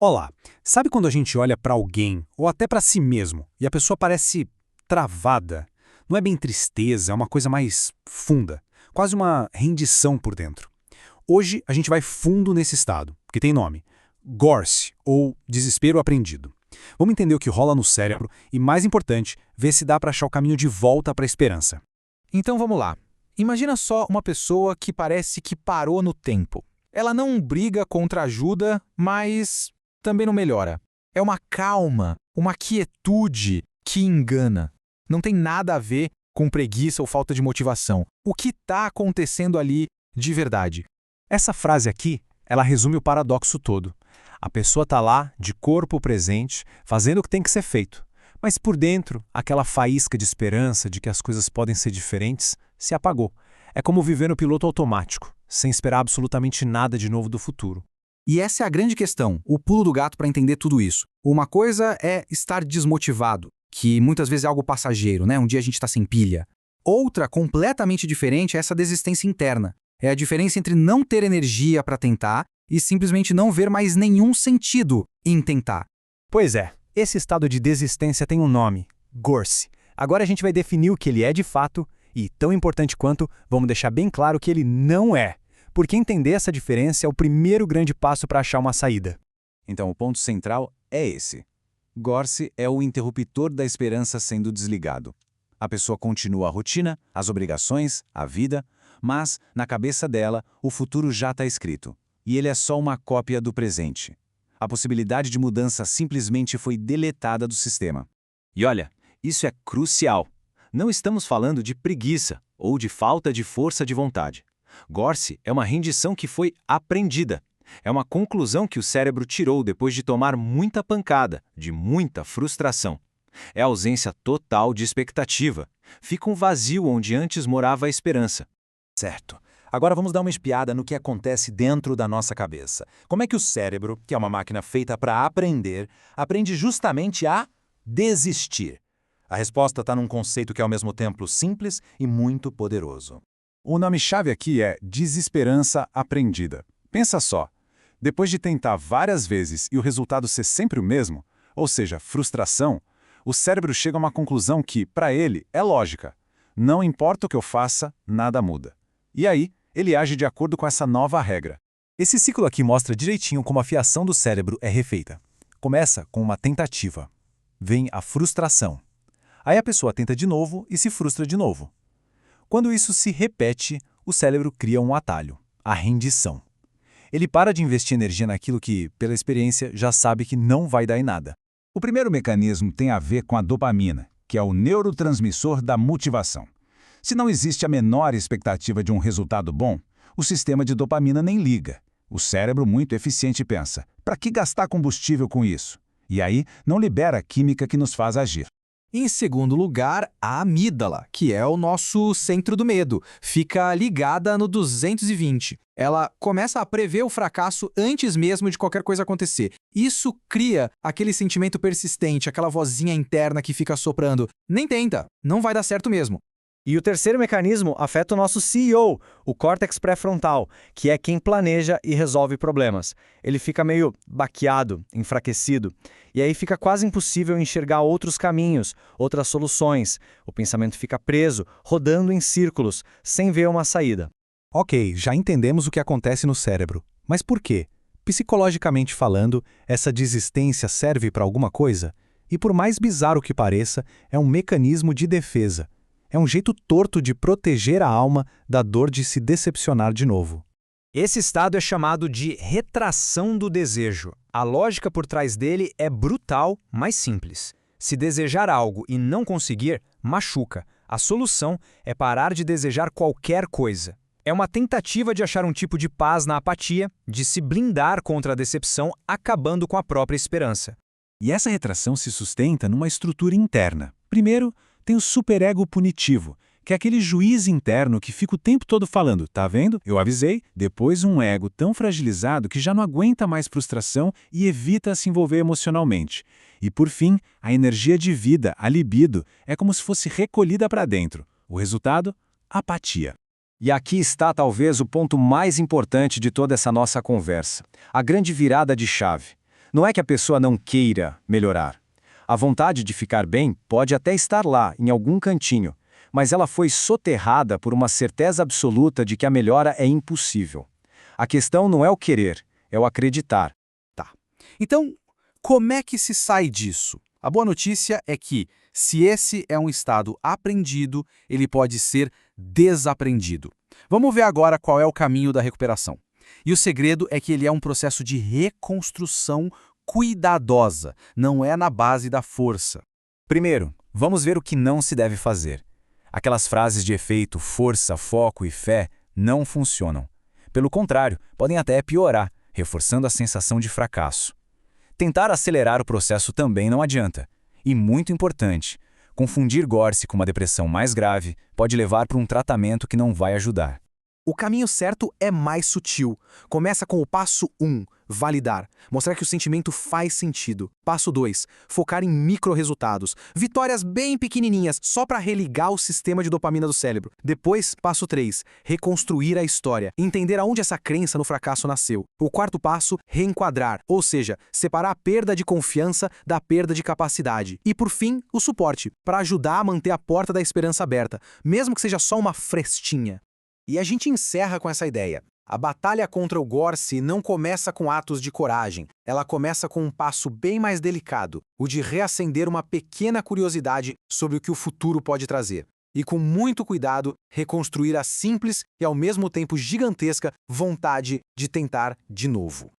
Olá, sabe quando a gente olha para alguém, ou até para si mesmo, e a pessoa parece travada? Não é bem tristeza, é uma coisa mais funda, quase uma rendição por dentro. Hoje a gente vai fundo nesse estado, que tem nome: Gorse, ou desespero aprendido. Vamos entender o que rola no cérebro e, mais importante, ver se dá para achar o caminho de volta para a esperança. Então vamos lá. Imagina só uma pessoa que parece que parou no tempo. Ela não briga contra ajuda, mas também não melhora. É uma calma, uma quietude que engana. Não tem nada a ver com preguiça ou falta de motivação. O que está acontecendo ali de verdade? Essa frase aqui, ela resume o paradoxo todo. A pessoa está lá, de corpo presente, fazendo o que tem que ser feito. Mas por dentro, aquela faísca de esperança de que as coisas podem ser diferentes se apagou. É como viver no piloto automático, sem esperar absolutamente nada de novo do futuro. E essa é a grande questão, o pulo do gato para entender tudo isso. Uma coisa é estar desmotivado, que muitas vezes é algo passageiro, né? Um dia a gente está sem pilha. Outra, completamente diferente, é essa desistência interna. É a diferença entre não ter energia para tentar e simplesmente não ver mais nenhum sentido em tentar. Pois é, esse estado de desistência tem um nome: Gorse. Agora a gente vai definir o que ele é de fato e, tão importante quanto, vamos deixar bem claro que ele não é. Porque entender essa diferença é o primeiro grande passo para achar uma saída. Então, o ponto central é esse. Gorse é o interruptor da esperança sendo desligado. A pessoa continua a rotina, as obrigações, a vida, mas, na cabeça dela, o futuro já está escrito. E ele é só uma cópia do presente. A possibilidade de mudança simplesmente foi deletada do sistema. E olha, isso é crucial. Não estamos falando de preguiça ou de falta de força de vontade. Gorse é uma rendição que foi aprendida. É uma conclusão que o cérebro tirou depois de tomar muita pancada, de muita frustração. É a ausência total de expectativa. Fica um vazio onde antes morava a esperança. Certo. Agora vamos dar uma espiada no que acontece dentro da nossa cabeça. Como é que o cérebro, que é uma máquina feita para aprender, aprende justamente a desistir? A resposta está num conceito que é ao mesmo tempo simples e muito poderoso. O nome-chave aqui é desesperança aprendida. Pensa só, depois de tentar várias vezes e o resultado ser sempre o mesmo, ou seja, frustração, o cérebro chega a uma conclusão que, para ele, é lógica. Não importa o que eu faça, nada muda. E aí, ele age de acordo com essa nova regra. Esse ciclo aqui mostra direitinho como a fiação do cérebro é refeita. Começa com uma tentativa. Vem a frustração. Aí a pessoa tenta de novo e se frustra de novo. Quando isso se repete, o cérebro cria um atalho, a rendição. Ele para de investir energia naquilo que, pela experiência, já sabe que não vai dar em nada. O primeiro mecanismo tem a ver com a dopamina, que é o neurotransmissor da motivação. Se não existe a menor expectativa de um resultado bom, o sistema de dopamina nem liga. O cérebro, muito eficiente, pensa: para que gastar combustível com isso? E aí não libera a química que nos faz agir. Em segundo lugar, a amígdala, que é o nosso centro do medo, fica ligada no 220. Ela começa a prever o fracasso antes mesmo de qualquer coisa acontecer. Isso cria aquele sentimento persistente, aquela vozinha interna que fica soprando: nem tenta, não vai dar certo mesmo. E o terceiro mecanismo afeta o nosso CEO, o córtex pré-frontal, que é quem planeja e resolve problemas. Ele fica meio baqueado, enfraquecido, e aí fica quase impossível enxergar outros caminhos, outras soluções. O pensamento fica preso, rodando em círculos, sem ver uma saída. Ok, já entendemos o que acontece no cérebro. Mas por quê? Psicologicamente falando, essa desistência serve para alguma coisa? E por mais bizarro que pareça, é um mecanismo de defesa. É um jeito torto de proteger a alma da dor de se decepcionar de novo. Esse estado é chamado de retração do desejo. A lógica por trás dele é brutal, mas simples. Se desejar algo e não conseguir, machuca. A solução é parar de desejar qualquer coisa. É uma tentativa de achar um tipo de paz na apatia, de se blindar contra a decepção, acabando com a própria esperança. E essa retração se sustenta numa estrutura interna. Primeiro, tem o superego punitivo, que é aquele juiz interno que fica o tempo todo falando: tá vendo? Eu avisei. Depois um ego tão fragilizado que já não aguenta mais frustração e evita se envolver emocionalmente. E por fim, a energia de vida, a libido, é como se fosse recolhida para dentro. O resultado? Apatia. E aqui está talvez o ponto mais importante de toda essa nossa conversa. A grande virada de chave. Não é que a pessoa não queira melhorar. A vontade de ficar bem pode até estar lá, em algum cantinho, mas ela foi soterrada por uma certeza absoluta de que a melhora é impossível. A questão não é o querer, é o acreditar. Então, como é que se sai disso? A boa notícia é que, se esse é um estado aprendido, ele pode ser desaprendido. Vamos ver agora qual é o caminho da recuperação. E o segredo é que ele é um processo de reconstrução cuidadosa, não é na base da força. Primeiro, vamos ver o que não se deve fazer. Aquelas frases de efeito força, foco e fé não funcionam. Pelo contrário, podem até piorar, reforçando a sensação de fracasso. Tentar acelerar o processo também não adianta. E muito importante, confundir Gorse com uma depressão mais grave pode levar para um tratamento que não vai ajudar. O caminho certo é mais sutil. Começa com o passo 1, validar. Mostrar que o sentimento faz sentido. Passo 2, focar em micro-resultados. Vitórias bem pequenininhas, só para religar o sistema de dopamina do cérebro. Depois, passo 3, reconstruir a história. Entender aonde essa crença no fracasso nasceu. O quarto passo, reenquadrar. Ou seja, separar a perda de confiança da perda de capacidade. E por fim, o suporte, para ajudar a manter a porta da esperança aberta, mesmo que seja só uma frestinha. E a gente encerra com essa ideia. A batalha contra o Gorse não começa com atos de coragem. Ela começa com um passo bem mais delicado, o de reacender uma pequena curiosidade sobre o que o futuro pode trazer. E com muito cuidado, reconstruir a simples e ao mesmo tempo gigantesca vontade de tentar de novo.